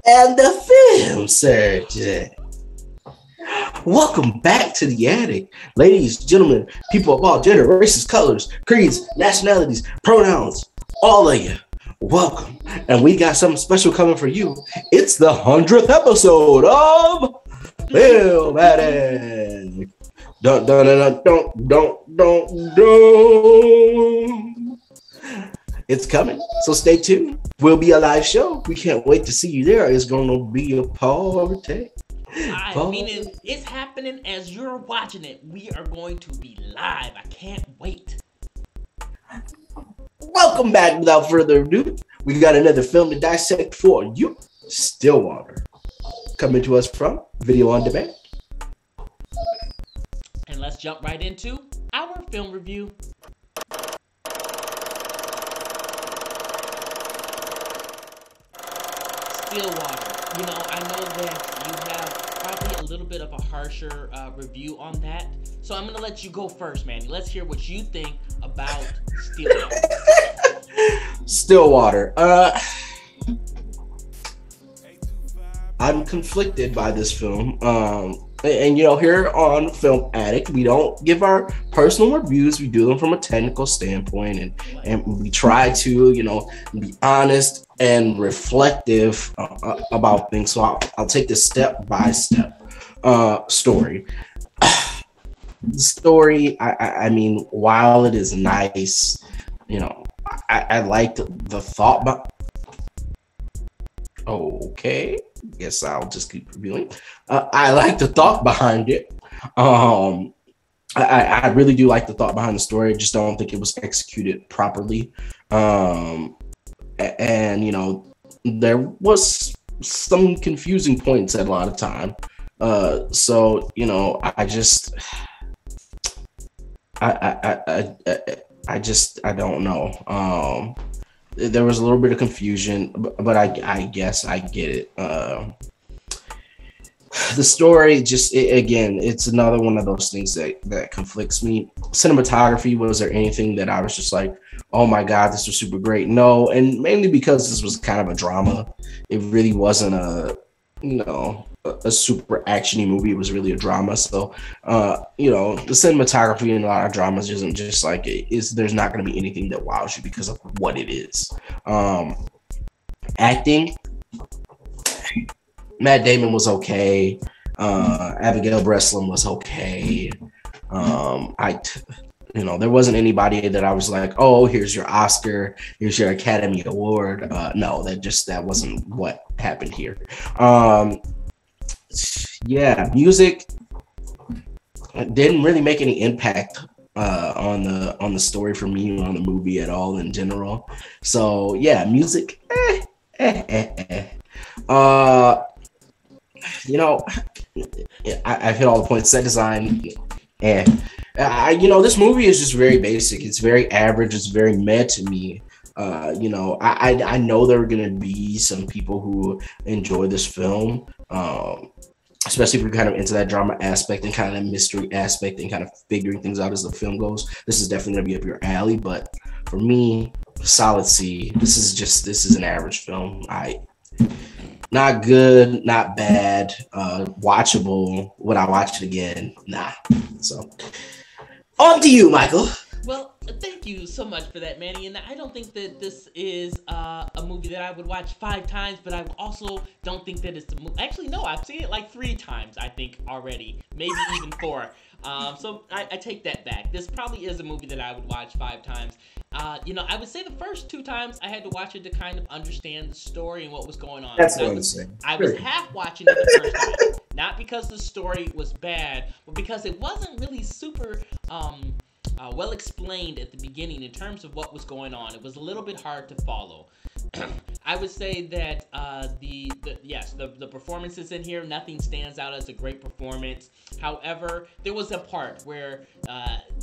And the film surgeon. Welcome back to the attic, ladies, gentlemen, people of all gender, races, colors, creeds, nationalities, pronouns, all of you. Welcome, and we got something special coming for you. It's the 100th episode of Film Attic. Dun dun dun dun dun dun dun. It's coming, so stay tuned. Will be a live show. We can't wait to see you there. It's going to be a party. I mean, it's happening as you're watching it. We are going to be live. I can't wait. Welcome back. Without further ado, we got another film to dissect for you. Stillwater. Coming to us from Video on Demand. And let's jump right into our film review. Stillwater. You know, I know that you have probably a little bit of a harsher review on that. So I'm going to let you go first, man. Let's hear what you think about Stillwater. Stillwater. I'm conflicted by this film. And you know, here on Film Addict, we don't give our personal reviews. We do them from a technical standpoint, and we try to, you know, be honest and reflective about things. So I'll take this step by step story. The story, I mean, while it is nice, you know, I liked the thought, but okay, guess I'll just keep reviewing. I like the thought behind it. I really do like the thought behind the story. I just don't think it was executed properly. And you know, there was some confusing points at a lot of time. So you know, I don't know. There was a little bit of confusion, but I guess I get it. The story just, again, it's another one of those things that conflicts me. Cinematography, was there anything that I was just like, oh my God, this was super great? No, and mainly because this was kind of a drama. It really wasn't a super actiony movie. It was really a drama. So, you know, the cinematography in a lot of dramas isn't just like there's not going to be anything that wows you because of what it is. Acting, Matt Damon was okay. Abigail Breslin was okay. You know, there wasn't anybody that I was like, oh, here's your Oscar, here's your Academy Award. No, that wasn't what happened here. Yeah, music didn't really make any impact on the story for me, on the movie at all in general. So yeah, music. You know, I've hit all the points. Set design, you know, this movie is just very basic. It's very average. It's very meh to me. You know, I know there are gonna be some people who enjoy this film, especially if you're kind of into that drama aspect and kind of that mystery aspect and kind of figuring things out as the film goes. This is definitely gonna be up your alley. But for me, solid C. This is an average film. Not good, not bad, watchable. Would I watch it again? Nah. So, on to you, Michael. Well, thank you so much for that, Manny. And I don't think that this is a movie that I would watch 5 times, but I also don't think that it's the movie. Actually, no, I've seen it like 3 times, I think, already. Maybe even 4. So I take that back. This probably is a movie that I would watch 5 times. You know, I would say the first 2 times I had to watch it to kind of understand the story and what was going on. That's what I'm saying. I was half watching it the first time. Not because the story was bad, but because it wasn't really super well explained at the beginning in terms of what was going on. It was a little bit hard to follow. I would say that the performances in here, nothing stands out as a great performance. However, there was a part where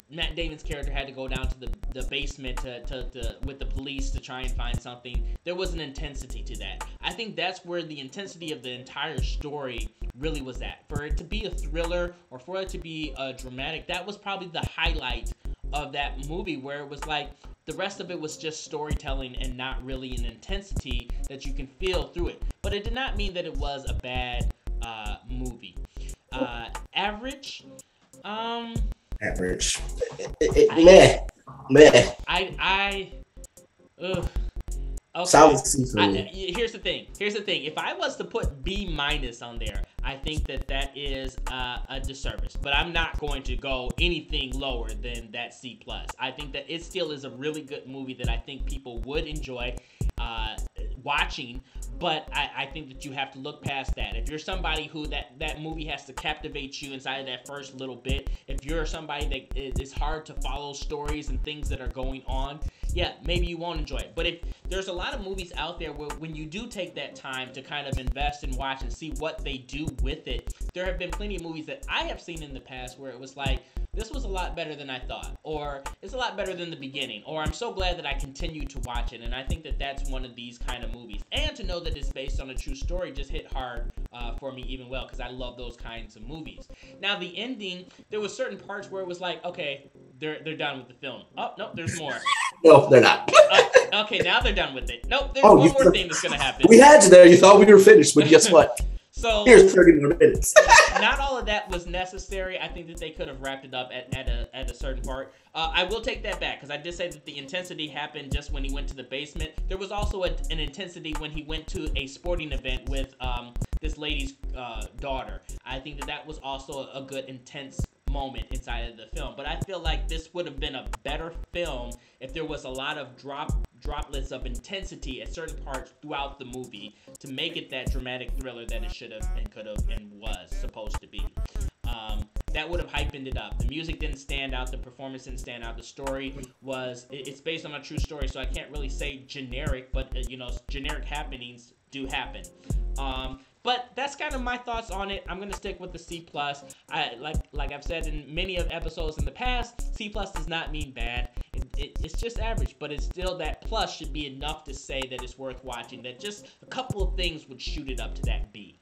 Matt Damon's character had to go down to the basement to with the police to try and find something. There was an intensity to that. I think that's where the intensity of the entire story really was at. For it to be a thriller or for it to be a dramatic, that was probably the highlight of that movie, where it was like the rest of it was just storytelling and not really an intensity that you can feel through it. But it did not mean that it was a bad movie. Average. Average. Meh. Ugh. Okay. Solid C for me. Here's the thing. If I was to put B- on there, I think that is a disservice. But I'm not going to go anything lower than that C+. I think that it still is a really good movie that I think people would enjoy watching. But I think that you have to look past that. If you're somebody who that movie has to captivate you inside of that first little bit, if you're somebody that it's hard to follow stories and things that are going on, yeah, maybe you won't enjoy it. But if there's a lot of movies out there where when you do take that time to kind of invest and watch and see what they do with it, there have been plenty of movies that I have seen in the past where it was like, this was a lot better than I thought, or it's a lot better than the beginning, or I'm so glad that I continued to watch it. And I think that that's one of these kind of movies. And to know that it's based on a true story just hit hard for me even well, because I love those kinds of movies. Now, the ending, there was certain parts where it was like, okay, they're done with the film. Oh, no, there's more. No, they're not. Okay, now they're done with it. Nope, there's one more thing that's going to happen. We had you there. You thought we were finished, but guess what? So here's 30 more minutes. Not all of that was necessary. I think that they could have wrapped it up at a certain part. I will take that back, because I did say that the intensity happened just when he went to the basement. There was also an intensity when he went to a sporting event with this lady's daughter. I think that was also a good intense moment inside of the film. But I feel like this would have been a better film if there was a lot of droplets of intensity at certain parts throughout the movie to make it that dramatic thriller that it should have and could have and was supposed to be. That would have hypened it up. The music didn't stand out. The performance didn't stand out. The story it's based on a true story, so I can't really say generic, but generic happenings do happen. But that's kind of my thoughts on it. I'm going to stick with the C+. Like I've said in many of episodes in the past, C+ does not mean bad. It's just average, but it's still that plus should be enough to say that it's worth watching, that just a couple of things would shoot it up to that B.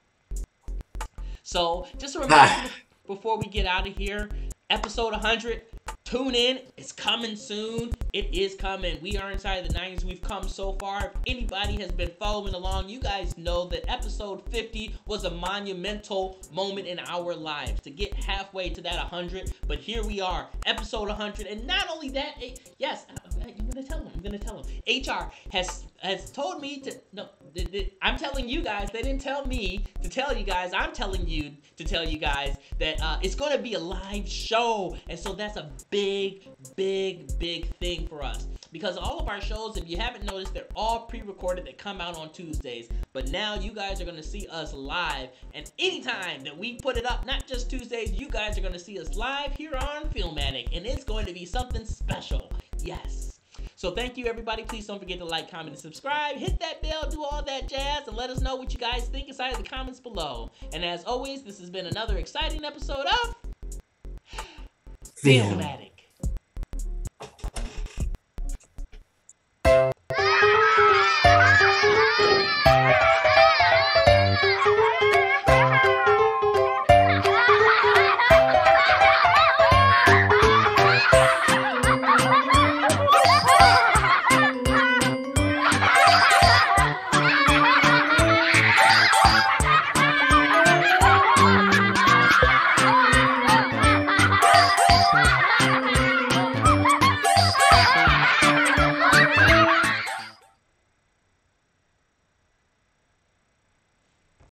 So just a reminder before we get out of here, episode 100, tune in. It's coming soon. It is coming. We are inside the 90s. We've come so far. If anybody has been following along, you guys know that episode 50 was a monumental moment in our lives to get halfway to that 100. But here we are, episode 100. And not only that, yes, I'm going to tell him. HR has told me to, no, I'm telling you guys, they didn't tell me to tell you guys, I'm telling you to tell you guys that it's going to be a live show. And so that's a big thing for us, because all of our shows, if you haven't noticed, they're all pre-recorded. They come out on Tuesdays, but now you guys are going to see us live, and anytime that we put it up, not just Tuesdays, you guys are going to see us live here on Filmatic, and it's going to be something special. Yes. So thank you, everybody. Please don't forget to like, comment, and subscribe. Hit that bell, do all that jazz, and let us know what you guys think inside of the comments below. And as always, this has been another exciting episode of Filmatic.